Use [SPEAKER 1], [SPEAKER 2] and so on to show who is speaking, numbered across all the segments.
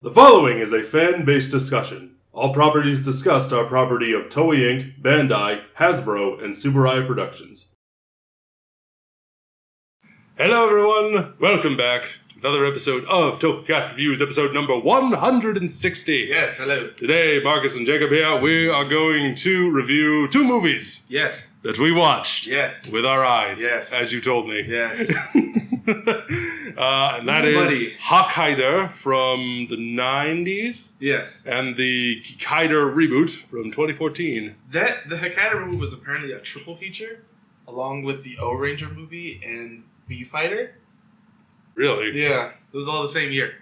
[SPEAKER 1] The following is a fan-based discussion. All properties discussed are property of Toei Inc., Bandai, Hasbro, and Subaru Productions. Hello everyone! Welcome back to another episode of Tokucast Reviews, episode number 160.
[SPEAKER 2] Yes, hello.
[SPEAKER 1] Today, Marcus and Jacob here, we are going to review two movies.
[SPEAKER 2] Yes.
[SPEAKER 1] That we watched.
[SPEAKER 2] Yes.
[SPEAKER 1] With our eyes.
[SPEAKER 2] Yes.
[SPEAKER 1] As you told me.
[SPEAKER 2] Yes.
[SPEAKER 1] And that is Hakaider from the 90s.
[SPEAKER 2] Yes.
[SPEAKER 1] And the Kikaider Reboot from 2014.
[SPEAKER 2] The Hakaider Reboot was apparently a triple feature, along with the O-Ranger movie and B-Fighter.
[SPEAKER 1] Really?
[SPEAKER 2] Yeah. It was all the same year.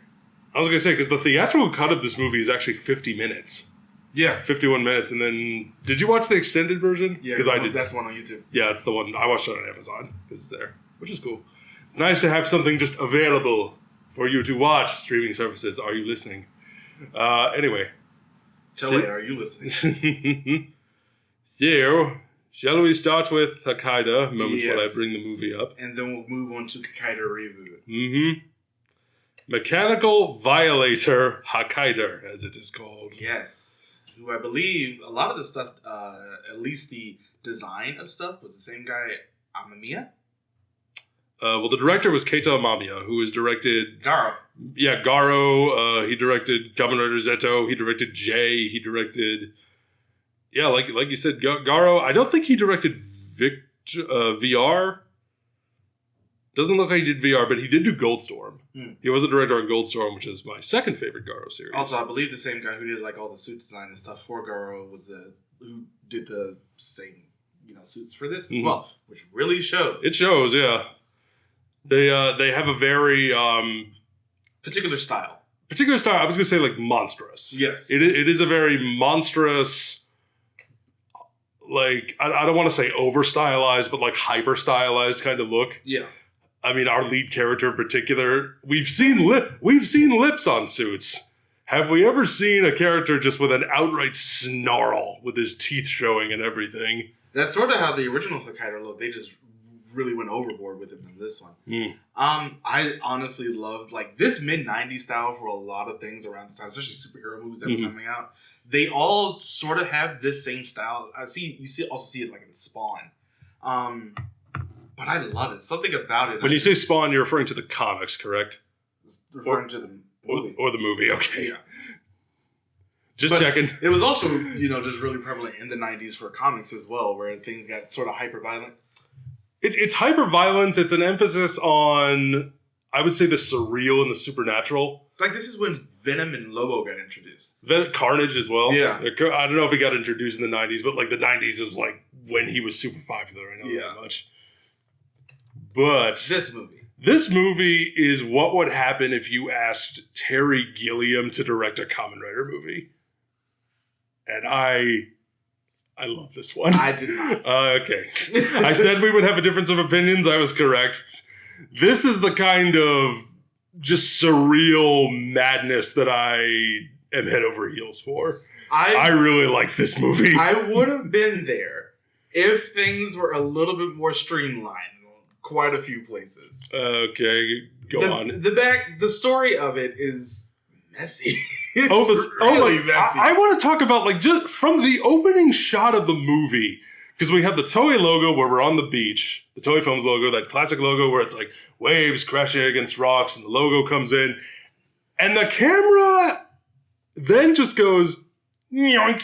[SPEAKER 1] I was going to say, because the theatrical cut of this movie is actually 50 minutes.
[SPEAKER 2] Yeah.
[SPEAKER 1] 51 minutes, and then... Did you watch the extended version?
[SPEAKER 2] Yeah,
[SPEAKER 1] I did.
[SPEAKER 2] That's the one on YouTube.
[SPEAKER 1] Yeah, it's the one. I watched it on Amazon, because it's there, which is cool. It's nice to have something just available for you to watch. Streaming services, are you listening? Anyway.
[SPEAKER 2] Toei, are you listening?
[SPEAKER 1] So, shall we start with Hakaider, moment
[SPEAKER 2] Yes.
[SPEAKER 1] while I bring the movie up?
[SPEAKER 2] And then we'll move on to Kikaider Reboot.
[SPEAKER 1] Mm-hmm. Mechanical Violator Hakaider, as it is called.
[SPEAKER 2] Yes. Who I believe, a lot of the stuff, at least the design of stuff, was the same guy, Amamiya?
[SPEAKER 1] Well, the director was Keita Amamiya, who has directed...
[SPEAKER 2] Garo.
[SPEAKER 1] Yeah, Garo. He directed Kamen Rider Zeto. He directed J. He directed... Yeah, like you said, Garo. I don't think he directed VR. Doesn't look like he did VR, but he did do Goldstorm. He was the director on Goldstorm, which is my second favorite Garo series.
[SPEAKER 2] Also, I believe the same guy who did like all the suit design and stuff for Garo was who did the same suits for this as well, which really shows.
[SPEAKER 1] It shows, yeah. They have a very
[SPEAKER 2] particular style.
[SPEAKER 1] I was gonna say like monstrous.
[SPEAKER 2] Yes,
[SPEAKER 1] it is a very monstrous. Like I don't want to say over stylized, but like hyper stylized kind of look.
[SPEAKER 2] Yeah.
[SPEAKER 1] I mean, our lead character in particular, we've seen lips on suits. Have we ever seen a character just with an outright snarl with his teeth showing and everything?
[SPEAKER 2] That's sort of how the original Hakaider looked. They just really went overboard with it in this one. I honestly loved like this mid-90s style for a lot of things around this time, especially superhero movies that were coming out. They all sort of have this same style. You also see it like in Spawn. But I love it. Something about it.
[SPEAKER 1] When you say Spawn, you're referring to the comics, correct?
[SPEAKER 2] Referring to the movie.
[SPEAKER 1] Or the movie, okay.
[SPEAKER 2] Yeah.
[SPEAKER 1] Just checking.
[SPEAKER 2] It was also, just really prevalent in the 90s for comics as well, where things got sort of hyper-violent.
[SPEAKER 1] It's hyper-violence. It's an emphasis on, I would say, the surreal and the supernatural.
[SPEAKER 2] Like, this is when Venom and Lobo got introduced.
[SPEAKER 1] Carnage as well.
[SPEAKER 2] Yeah.
[SPEAKER 1] I don't know if he got introduced in the 90s, but like the 90s is like when he was super popular. I know that much. But this movie is what would happen if you asked Terry Gilliam to direct a Kamen Rider movie. And I love this one.
[SPEAKER 2] I did not.
[SPEAKER 1] Okay. I said we would have a difference of opinions. I was correct. This is the kind of just surreal madness that I am head over heels for. I really like this movie.
[SPEAKER 2] I would have been there if things were a little bit more streamlined. Quite a few places.
[SPEAKER 1] Okay, go on.
[SPEAKER 2] The story of it is messy. Messy.
[SPEAKER 1] I want to talk about like just from the opening shot of the movie, because we have the Toei logo where we're on the beach, the Toei Films logo, that classic logo where it's like waves crashing against rocks, and the logo comes in, and the camera then just goes yoink,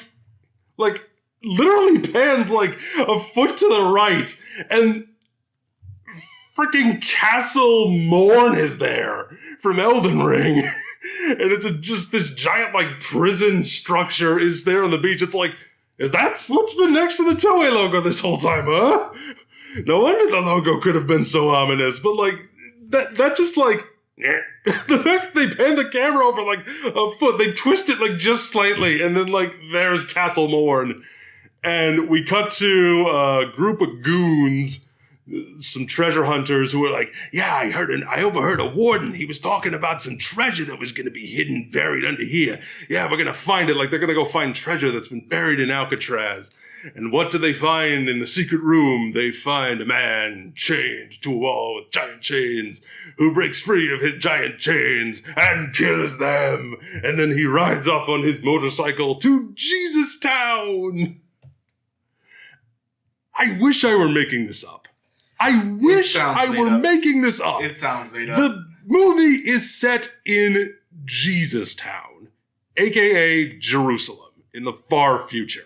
[SPEAKER 1] like literally pans like a foot to the right, and freaking Castle Morn is there from Elden Ring. And it's just this giant, like, prison structure is there on the beach. It's like, is that what's been next to the Toei logo this whole time, huh? No wonder the logo could have been so ominous. But, like, that just, like, the fact that they pan the camera over, like, a foot, they twist it, like, just slightly, and then, like, there's Castle Morn. And we cut to a group of goons some treasure hunters who were like, yeah, I overheard a warden. He was talking about some treasure that was going to be hidden, buried under here. Yeah, we're going to find it. Like, they're going to go find treasure that's been buried in Alcatraz. And what do they find in the secret room? They find a man chained to a wall with giant chains who breaks free of his giant chains and kills them. And then he rides off on his motorcycle to Jesus Town. I wish I were making this up. I wish I were making this up.
[SPEAKER 2] It sounds made up.
[SPEAKER 1] The movie is set in Jesus Town, aka Jerusalem, in the far future.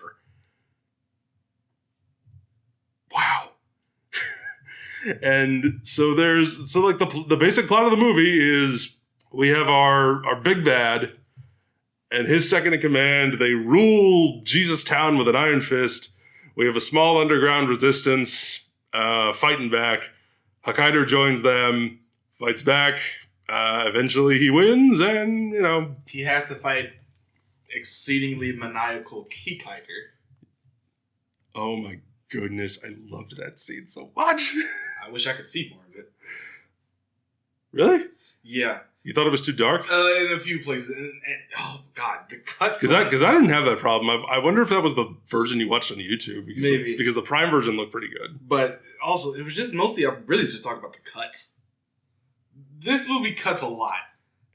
[SPEAKER 1] Wow. And so the basic plot of the movie is we have our big bad and his second in command. They rule Jesus Town with an iron fist. We have a small underground resistance fighting back. Hakaider joins them, fights back. Eventually he wins, and, you know...
[SPEAKER 2] He has to fight exceedingly maniacal Kikaider.
[SPEAKER 1] Oh my goodness, I loved that scene so much.
[SPEAKER 2] I wish I could see more of it.
[SPEAKER 1] Really?
[SPEAKER 2] Yeah.
[SPEAKER 1] You thought it was too dark?
[SPEAKER 2] In a few places. And oh, God, the cuts.
[SPEAKER 1] Because I didn't have that problem. I wonder if that was the version you watched on YouTube.
[SPEAKER 2] Maybe.
[SPEAKER 1] Because the Prime version looked pretty good.
[SPEAKER 2] But also, it was just mostly, I'm really just talking about the cuts. This movie cuts a lot.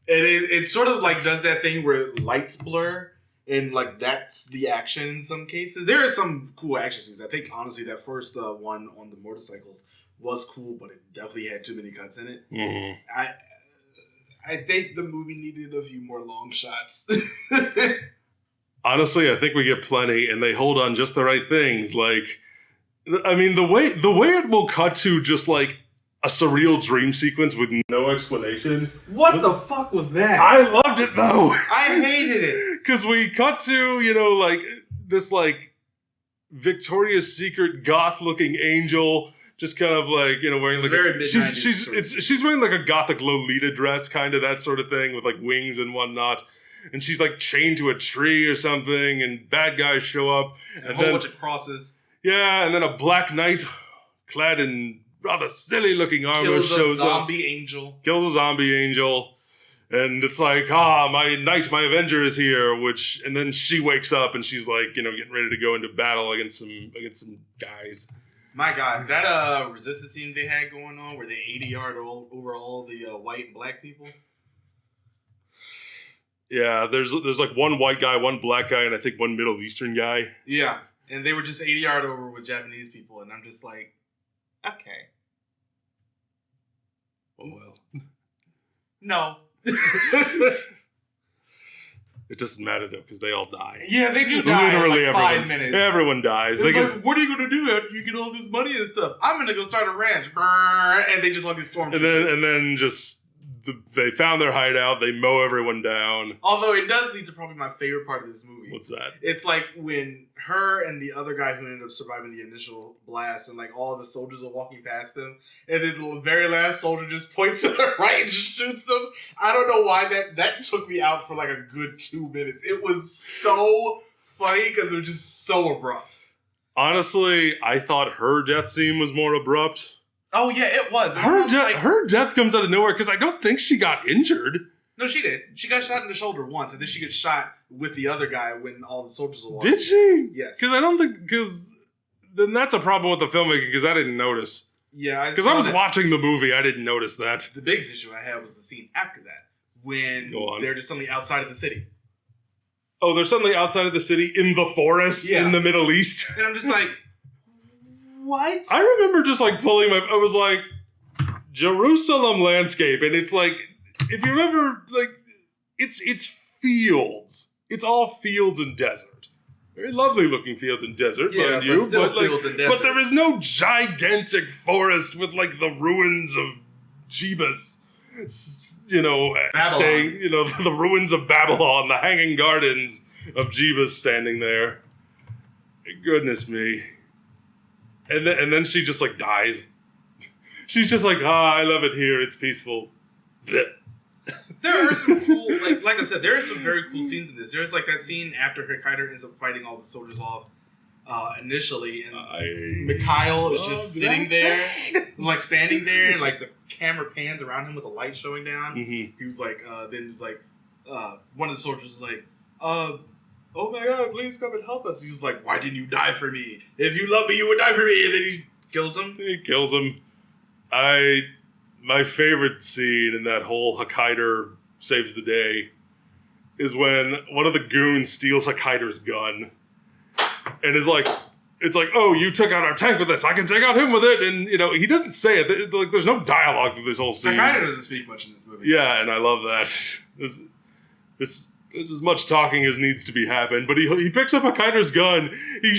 [SPEAKER 2] And it sort of like does that thing where lights blur. And like that's the action in some cases. There are some cool action scenes. I think honestly that first one on the motorcycles was cool, but it definitely had too many cuts in it.
[SPEAKER 1] Mm-hmm.
[SPEAKER 2] I think the movie needed a few more long shots.
[SPEAKER 1] Honestly, I think we get plenty, and they hold on just the right things. Like, I mean, the way it will cut to just like a surreal dream sequence with no explanation.
[SPEAKER 2] What the fuck was that?
[SPEAKER 1] I loved it though.
[SPEAKER 2] I hated it.
[SPEAKER 1] Because we cut to, you know, like this like Victoria's Secret goth-looking angel, just kind of like, you know, wearing like she's wearing like a gothic Lolita dress, kind of that sort of thing with like wings and whatnot. And she's like chained to a tree or something, and bad guys show up.
[SPEAKER 2] And a whole bunch of crosses.
[SPEAKER 1] Yeah, and then a black knight clad in rather silly looking armor shows up. Kills a zombie angel. And it's like, my knight, my avenger is here, and then she wakes up and she's like, you know, getting ready to go into battle against some guys.
[SPEAKER 2] My God, that resistance team they had going on where they 80-yard over all the white and black people.
[SPEAKER 1] Yeah, there's like one white guy, one black guy, and I think one Middle Eastern guy.
[SPEAKER 2] Yeah, and they were just 80-yard over with Japanese people, and I'm just like, okay.
[SPEAKER 1] Oh well.
[SPEAKER 2] No.
[SPEAKER 1] It doesn't matter though, because they all die.
[SPEAKER 2] Yeah, they do die
[SPEAKER 1] Literally
[SPEAKER 2] in like 5 minutes.
[SPEAKER 1] Everyone dies.
[SPEAKER 2] It's like, what are you going to do after you get all this money and stuff? I'm going to go start a ranch. And they just all get stormed.
[SPEAKER 1] And then just they found their hideout. They mow everyone down.
[SPEAKER 2] Although it does lead to probably my favorite part of this movie.
[SPEAKER 1] What's that?
[SPEAKER 2] It's like when her and the other guy who ended up surviving the initial blast, and like all the soldiers are walking past them, and then the very last soldier just points to the right and just shoots them. I don't know why that took me out for like a good 2 minutes. It was so funny because it was just so abrupt.
[SPEAKER 1] Honestly, I thought her death scene was more abrupt.
[SPEAKER 2] Oh yeah, it was.
[SPEAKER 1] Her death comes out of nowhere because I don't think she got injured.
[SPEAKER 2] No, she did. She got shot in the shoulder once, and then she gets shot with the other guy when all the soldiers were walking.
[SPEAKER 1] Did she?
[SPEAKER 2] Yes.
[SPEAKER 1] Because then that's a problem with the filmmaking because I didn't notice.
[SPEAKER 2] Yeah,
[SPEAKER 1] because I was watching the movie, I didn't notice that.
[SPEAKER 2] The biggest issue I had was the scene after that when they're just suddenly outside of the city.
[SPEAKER 1] Oh, they're suddenly outside of the city in the forest in the Middle East,
[SPEAKER 2] and I'm just like. What?
[SPEAKER 1] I remember just like I was like, Jerusalem landscape, and it's like, if you remember, like, it's fields. It's all fields and desert. Very lovely looking fields and desert, mind you. But there is no gigantic forest with like the ruins of Jebus, you know, the ruins of Babylon, the hanging gardens of Jebus standing there. Goodness me. And then she just like dies. She's just like, I love it here. It's peaceful.
[SPEAKER 2] There are some cool, like I said, there are some very cool scenes in this. There's like that scene after Hakaider ends up fighting all the soldiers off initially, and Mikhail is just sitting there, like standing there, and like the camera pans around him with the light showing down. Mm-hmm. He was like, then he's like, one of the soldiers was like, oh my God, please come and help us. He was like, why didn't you die for me? If you love me, you would die for me. And then he kills him.
[SPEAKER 1] My favorite scene in that whole Hakaider saves the day is when one of the goons steals Hakaider's gun and is like, it's like, oh, you took out our tank with this. I can take out him with it. And, he doesn't say it. Like, there's no dialogue through this whole scene.
[SPEAKER 2] Hakaider doesn't speak much in this movie.
[SPEAKER 1] Yeah, and I love that. This is as much talking as needs to be happened. But he picks up Hakaider's gun. He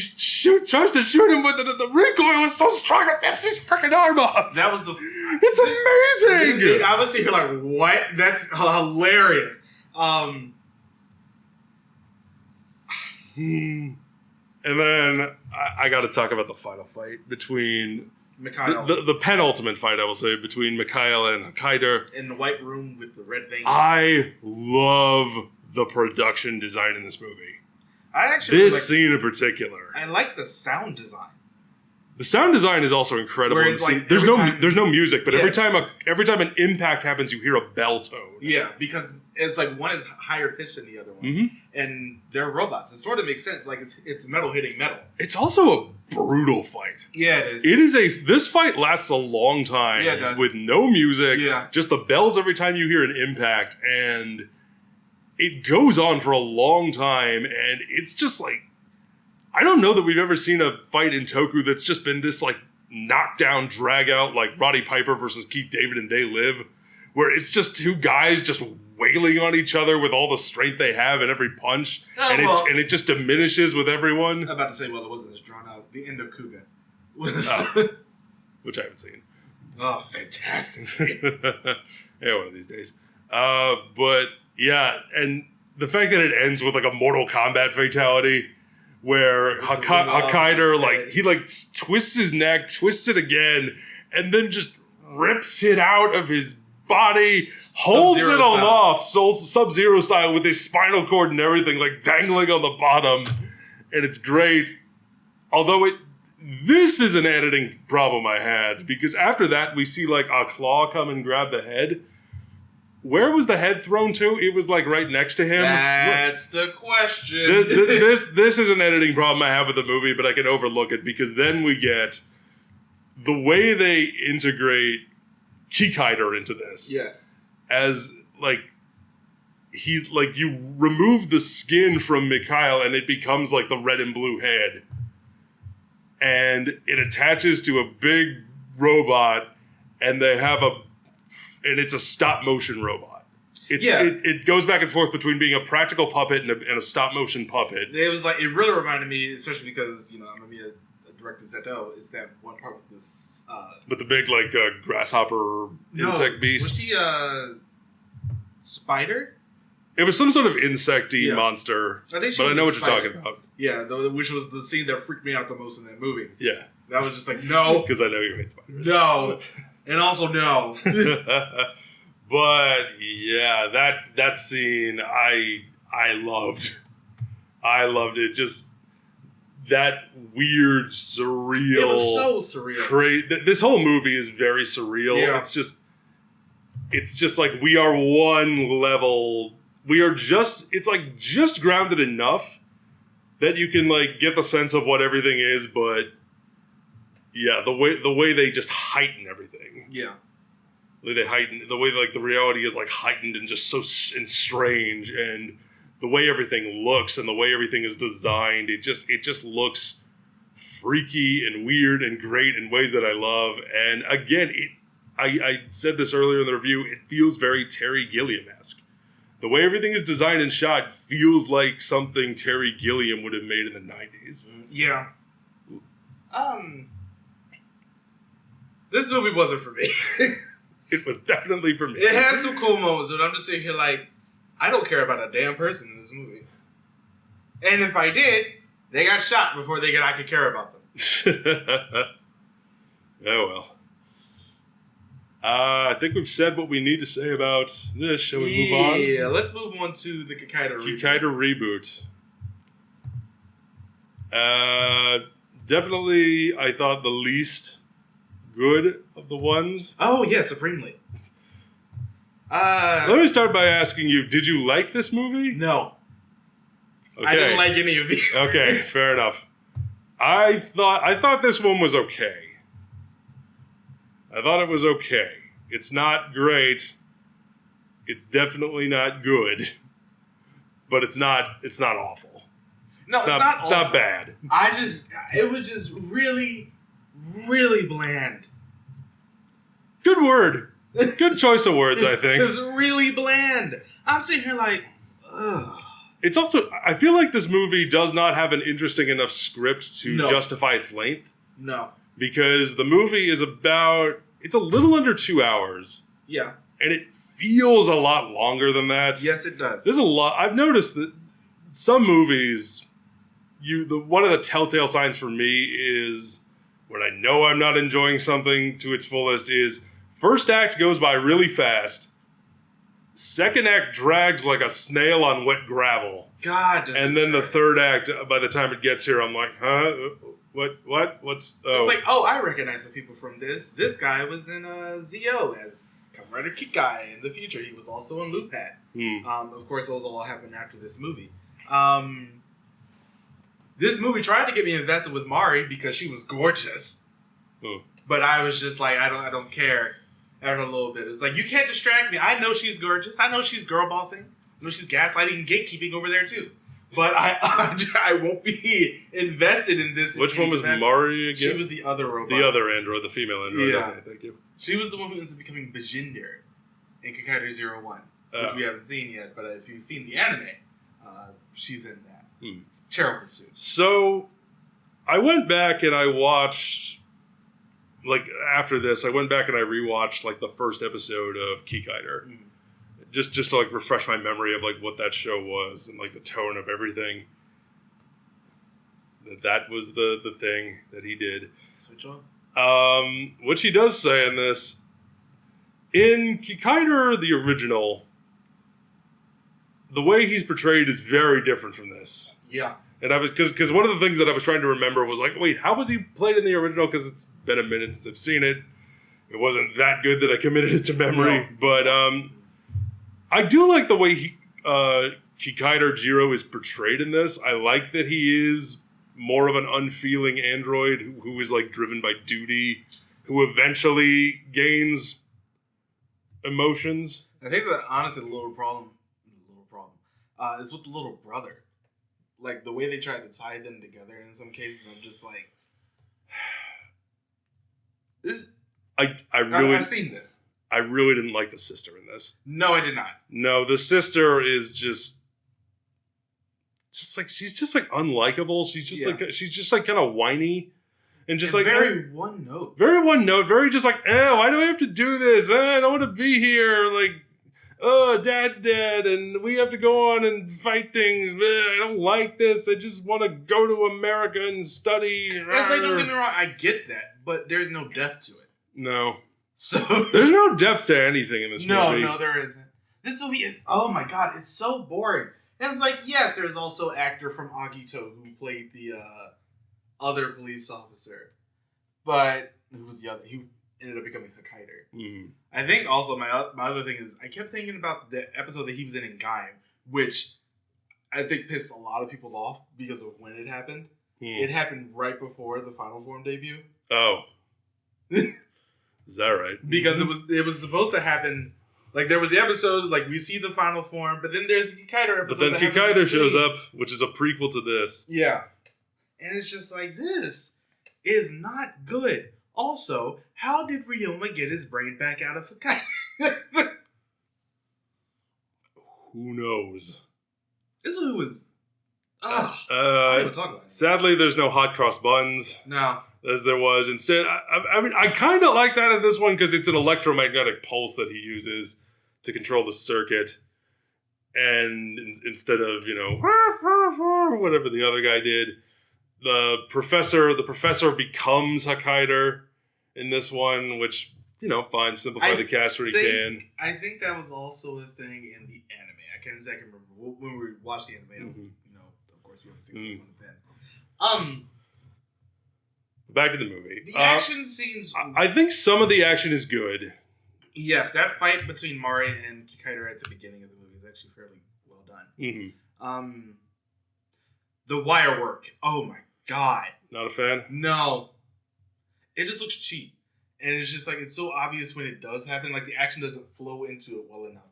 [SPEAKER 1] tries to shoot him with it. And the recoil was so strong it rips his freaking arm off.
[SPEAKER 2] That was
[SPEAKER 1] It's amazing.
[SPEAKER 2] Obviously, you're like, what? That's hilarious.
[SPEAKER 1] And then I got to talk about the final fight between
[SPEAKER 2] Mikhail.
[SPEAKER 1] The penultimate fight, I will say, between Mikhail and Hakaider.
[SPEAKER 2] In the white room with the red thing.
[SPEAKER 1] I love the production design in this movie.
[SPEAKER 2] I actually
[SPEAKER 1] scene in particular.
[SPEAKER 2] I like the sound design.
[SPEAKER 1] The sound design is also incredible.
[SPEAKER 2] Like
[SPEAKER 1] there's no music, but every time an impact happens, you hear a bell tone.
[SPEAKER 2] Yeah, because it's like one is higher pitched than the other one,
[SPEAKER 1] mm-hmm.
[SPEAKER 2] and they're robots. It sort of makes sense. Like it's metal hitting metal.
[SPEAKER 1] It's also a brutal fight.
[SPEAKER 2] Yeah, it is.
[SPEAKER 1] This fight lasts a long time.
[SPEAKER 2] Yeah, it does.
[SPEAKER 1] With no music.
[SPEAKER 2] Yeah,
[SPEAKER 1] just the bells every time you hear an impact, and it goes on for a long time, and it's just like. I don't know that we've ever seen a fight in Toku that's just been this, like, knockdown, drag-out, like Roddy Piper versus Keith David and They Live, where it's just two guys just wailing on each other with all the strength they have in every punch, and it just diminishes with everyone.
[SPEAKER 2] I'm about to say, it wasn't as drawn out. The end of Kuga.
[SPEAKER 1] Which I haven't seen.
[SPEAKER 2] Oh, fantastic.
[SPEAKER 1] Yeah, one of these days. But, yeah, and the fact that it ends with, like, a Mortal Kombat fatality... where Hakaider, like, he, like, twists his neck, twists it again, and then just rips it out of his body, holds it aloft, Sub-Zero style, with his spinal cord and everything, like, dangling on the bottom. And it's great. Although this is an editing problem I had, because after that, we see, like, a claw come and grab the head. Where was the head thrown to? It was like right next to him.
[SPEAKER 2] That's the question.
[SPEAKER 1] This is an editing problem I have with the movie, but I can overlook it because then we get the way they integrate Kikaider into this.
[SPEAKER 2] Yes.
[SPEAKER 1] As like he's like you remove the skin from Mikhail and it becomes like the red and blue head. And it attaches to a big robot and they have and it's a stop-motion robot. It goes back and forth between being a practical puppet and a stop-motion puppet.
[SPEAKER 2] It was like, it really reminded me, especially because, I'm going to be a director Zeto, is that one part with this...
[SPEAKER 1] with the big, like, grasshopper insect beast?
[SPEAKER 2] Was the spider?
[SPEAKER 1] It was some sort of insect-y monster, but I know what you're talking about.
[SPEAKER 2] Yeah, which was the scene that freaked me out the most in that movie.
[SPEAKER 1] Yeah.
[SPEAKER 2] That was just like, no.
[SPEAKER 1] Because I know you hate spiders.
[SPEAKER 2] No. And also no.
[SPEAKER 1] But yeah, that scene I loved. I loved it. Just that weird, surreal.
[SPEAKER 2] It was so surreal.
[SPEAKER 1] This whole movie is very surreal.
[SPEAKER 2] Yeah.
[SPEAKER 1] It's just like we are one level. We are it's like just grounded enough that you can like get the sense of what everything is, but yeah, the way they just heighten everything.
[SPEAKER 2] Yeah.
[SPEAKER 1] They heighten the way like the reality is like heightened and just so strange, and the way everything looks and the way everything is designed, it just looks freaky and weird and great in ways that I love. And again, I said this earlier in the review, it feels very Terry Gilliam-esque. The way everything is designed and shot feels like something Terry Gilliam would have made in the 90s.
[SPEAKER 2] Yeah. This movie wasn't for me.
[SPEAKER 1] It was definitely for me.
[SPEAKER 2] It had some cool moments, but I'm just sitting here like, I don't care about a damn person in this movie. And if I did, they got shot before I could care about them.
[SPEAKER 1] Oh well. I think we've said what we need to say about this. Shall we move on?
[SPEAKER 2] Yeah, let's move on to the Kikaider Reboot.
[SPEAKER 1] Definitely, I thought the least good of the ones.
[SPEAKER 2] Oh, yeah, supremely.
[SPEAKER 1] Let me start by asking you, did you like this movie?
[SPEAKER 2] No.
[SPEAKER 1] Okay.
[SPEAKER 2] I didn't like any of these.
[SPEAKER 1] Okay, fair enough. I thought this one was okay. I thought it was okay. It's not great. It's definitely not good. But it's not awful.
[SPEAKER 2] No, it's not awful.
[SPEAKER 1] It's not bad.
[SPEAKER 2] It was just really, really bland.
[SPEAKER 1] Good word. Good choice of words, I think.
[SPEAKER 2] It was really bland. I'm sitting here like, ugh.
[SPEAKER 1] It's also, I feel like this movie does not have an interesting enough script to justify its length.
[SPEAKER 2] No.
[SPEAKER 1] Because the movie is it's a little under 2 hours.
[SPEAKER 2] Yeah.
[SPEAKER 1] And it feels a lot longer than that.
[SPEAKER 2] Yes, it does.
[SPEAKER 1] There's a lot. I've noticed that some movies, one of the telltale signs for me is when I know I'm not enjoying something to its fullest is first act goes by really fast. Second act drags like a snail on wet gravel.
[SPEAKER 2] God.
[SPEAKER 1] And then the third act, by the time it gets here, I'm like, huh? What? What's... Oh.
[SPEAKER 2] It's like, oh, I recognize the people from this. This guy was in ZO as Kikaider Kikaider in the future. He was also in Lupin. Of course, those all happened after this movie. This movie tried to get me invested with Mari because she was gorgeous. But I was just like, I don't care. After a little bit, it's like, you can't distract me. I know she's gorgeous. I know she's girl bossing. I know she's gaslighting and gatekeeping over there too. But I won't be invested in this.
[SPEAKER 1] Which one was Mari again?
[SPEAKER 2] She was the other robot.
[SPEAKER 1] The other android, the female android.
[SPEAKER 2] Yeah.
[SPEAKER 1] Okay, thank you.
[SPEAKER 2] She was the one who ends up becoming Bajinder in Kikaider 01, which we haven't seen yet. But if you've seen the anime, she's in that. It's a terrible suit.
[SPEAKER 1] So I went back and I watched... Like, after this, I went back and I rewatched, like, the first episode of Kikaider. Just to, like, refresh my memory of, like, what that show was and, like, the tone of everything. That was the thing that he did.
[SPEAKER 2] Switch on.
[SPEAKER 1] Which he does say in this. In Kikaider, the original, the way he's portrayed is very different from this.
[SPEAKER 2] Yeah.
[SPEAKER 1] And I was, because one of the things that I was trying to remember was like, wait, how was he played in the original? Because it's been a minute since I've seen it. It wasn't that good that I committed it to memory. No. But I do like the way Kikaider Jiro is portrayed in this. I like that he is more of an unfeeling android who is like driven by duty, who eventually gains emotions.
[SPEAKER 2] I think that honestly the little problem is with the little brother. Like, the way they tried to tie them together in some cases, I'm just like... I've seen this.
[SPEAKER 1] I really didn't like the sister in this.
[SPEAKER 2] No, I did not.
[SPEAKER 1] No, the sister is just like, she's just like unlikable. She's just like kind of whiny. And just like...
[SPEAKER 2] Very one note.
[SPEAKER 1] Very one note. Very just like, why do I have to do this? I don't want to be here. Like... Oh, Dad's dead, and we have to go on and fight things. I don't like this. I just want to go to America and study.
[SPEAKER 2] It's like, don't get me wrong, I get that, but there's no depth to it.
[SPEAKER 1] No.
[SPEAKER 2] So
[SPEAKER 1] there's no depth to anything in this movie.
[SPEAKER 2] No, there isn't. This movie is, oh my god, it's so boring. And it's like, yes, there's also actor from Agito who played the other police officer, but who was the other? He ended up becoming Hakaider. I think also my other thing is I kept thinking about the episode that he was in Gaim, which I think pissed a lot of people off because of when it happened. It happened right before the Final Form debut.
[SPEAKER 1] Oh. Is that right?
[SPEAKER 2] Because it was supposed to happen, like there was the episode, like we see the Final Form, but then there's the Kikaider episode.
[SPEAKER 1] But then Kikaider shows up, which is a prequel to this.
[SPEAKER 2] Yeah. And it's just like, this is not good. Also, how did Ryoma get his brain back out of Hakaider?
[SPEAKER 1] Who knows?
[SPEAKER 2] This one was... I don't even talk about it.
[SPEAKER 1] Sadly, there's no hot cross buttons.
[SPEAKER 2] No.
[SPEAKER 1] As there was. Instead, I mean, I kind of like that in this one because it's an electromagnetic pulse that he uses to control the circuit. And instead of, whatever the other guy did, the professor becomes Hakaider in this one, which, fine, simplify the cast where he can.
[SPEAKER 2] I think that was also a thing in the anime. I can't exactly remember when we watched the anime. Of course, we haven't seen something
[SPEAKER 1] Back to the movie.
[SPEAKER 2] The action scenes.
[SPEAKER 1] I think some of the action is good.
[SPEAKER 2] Yes, that fight between Mari and Kikaider at the beginning of the movie is actually fairly well done.
[SPEAKER 1] Mm-hmm.
[SPEAKER 2] The wire work. Oh my god.
[SPEAKER 1] Not a fan?
[SPEAKER 2] No. It just looks cheap. And it's just like, it's so obvious when it does happen. Like, the action doesn't flow into it well enough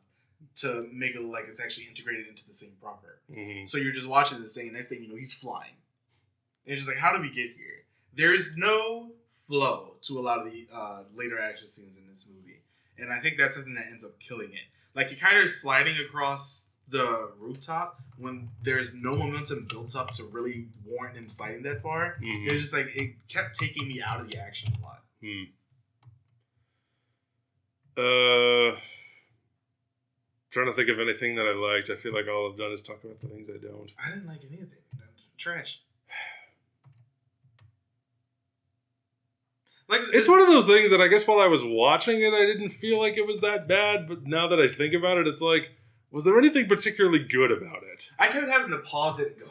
[SPEAKER 2] to make it look like it's actually integrated into the scene proper.
[SPEAKER 1] Mm-hmm.
[SPEAKER 2] So you're just watching this thing, and next thing you know, he's flying. And it's just like, how did we get here? There's no flow to a lot of the later action scenes in this movie. And I think that's something that ends up killing it. Like, Kikaider sliding across the rooftop when there's no momentum built up to really warrant him sliding that far. Mm-hmm. It's just like, it kept taking me out of the action a lot.
[SPEAKER 1] Trying to think of anything that I liked. I feel like all I've done is talk about the things I don't.
[SPEAKER 2] I didn't like anything. Trash. Like,
[SPEAKER 1] it's one of those things that I guess while I was watching it, I didn't feel like it was that bad. But now that I think about it, it's like, was there anything particularly good about it?
[SPEAKER 2] I kept having to pause it and go,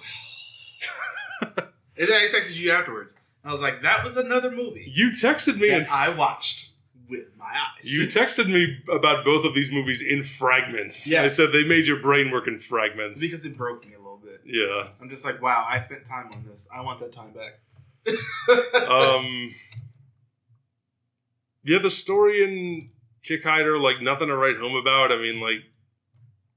[SPEAKER 2] and then I texted you afterwards. I was like, that was another movie.
[SPEAKER 1] You texted me
[SPEAKER 2] and I watched with my eyes.
[SPEAKER 1] You texted me about both of these movies in fragments.
[SPEAKER 2] Yes.
[SPEAKER 1] I said they made your brain work in fragments.
[SPEAKER 2] Because it broke me a little bit.
[SPEAKER 1] Yeah.
[SPEAKER 2] I'm just like, wow, I spent time on this. I want that time back.
[SPEAKER 1] Yeah, the story in Kikaider, like, nothing to write home about. I mean, like,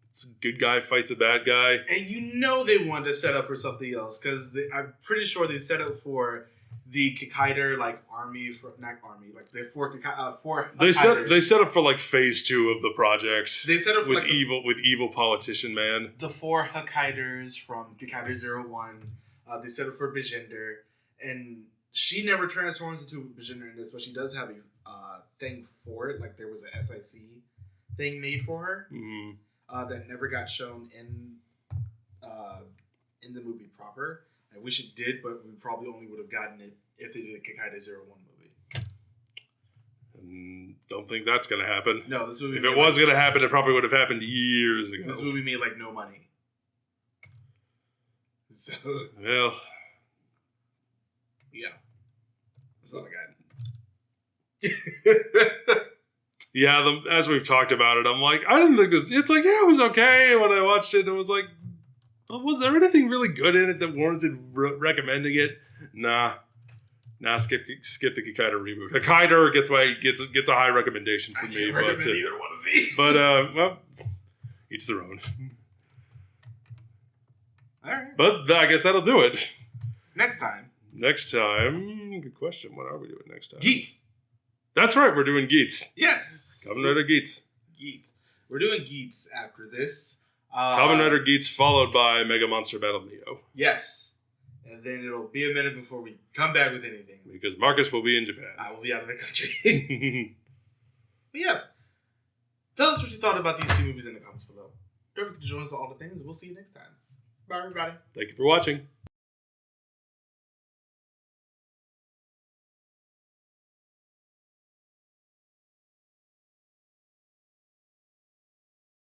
[SPEAKER 1] it's a good guy fights a bad guy.
[SPEAKER 2] And you know they wanted to set up for something else, because I'm pretty sure they set up for the Kikaider, like, army, not army, like, the four
[SPEAKER 1] They set up for, like, phase 2 of the project.
[SPEAKER 2] They set up for,
[SPEAKER 1] with evil politician man.
[SPEAKER 2] The 4 Hakaiders from Kikaider 01. They set up for Bajender, and she never transforms into Bajender in this, but she does have a thing for it. Like, there was an SIC thing made for her that never got shown in the movie proper. I wish it did, but we probably only would have gotten it if they did a Kikaider 01 movie.
[SPEAKER 1] Don't think that's going to happen.
[SPEAKER 2] No, this movie.
[SPEAKER 1] If it was going to happen, it probably would have happened years ago.
[SPEAKER 2] This movie made like no money. So.
[SPEAKER 1] Well.
[SPEAKER 2] Yeah. That's all I got.
[SPEAKER 1] Yeah, as we've talked about it, I'm like, I didn't think this. It's like, yeah, it was okay when I watched it. It was like, was there anything really good in it that warranted recommending it? Nah, skip the Kikaider reboot. Hakaider gets a high recommendation from me.
[SPEAKER 2] I can't recommend either one of these.
[SPEAKER 1] But well, each their own.
[SPEAKER 2] All right.
[SPEAKER 1] But I guess that'll do it.
[SPEAKER 2] Next time,
[SPEAKER 1] good question. What are we doing next time?
[SPEAKER 2] Geats.
[SPEAKER 1] That's right, we're doing Geats.
[SPEAKER 2] Yes.
[SPEAKER 1] Kamen Rider Geats.
[SPEAKER 2] We're doing Geats after this.
[SPEAKER 1] Kamen Rider Geats followed by Mega Monster Battle Neo.
[SPEAKER 2] Yes. And then it'll be a minute before we come back with anything.
[SPEAKER 1] Because Marcus will be in Japan.
[SPEAKER 2] I will be out of the country. But yeah. Tell us what you thought about these 2 movies in the comments below. Don't forget to join us on all the things. We'll see you next time. Bye, everybody.
[SPEAKER 1] Thank you for watching.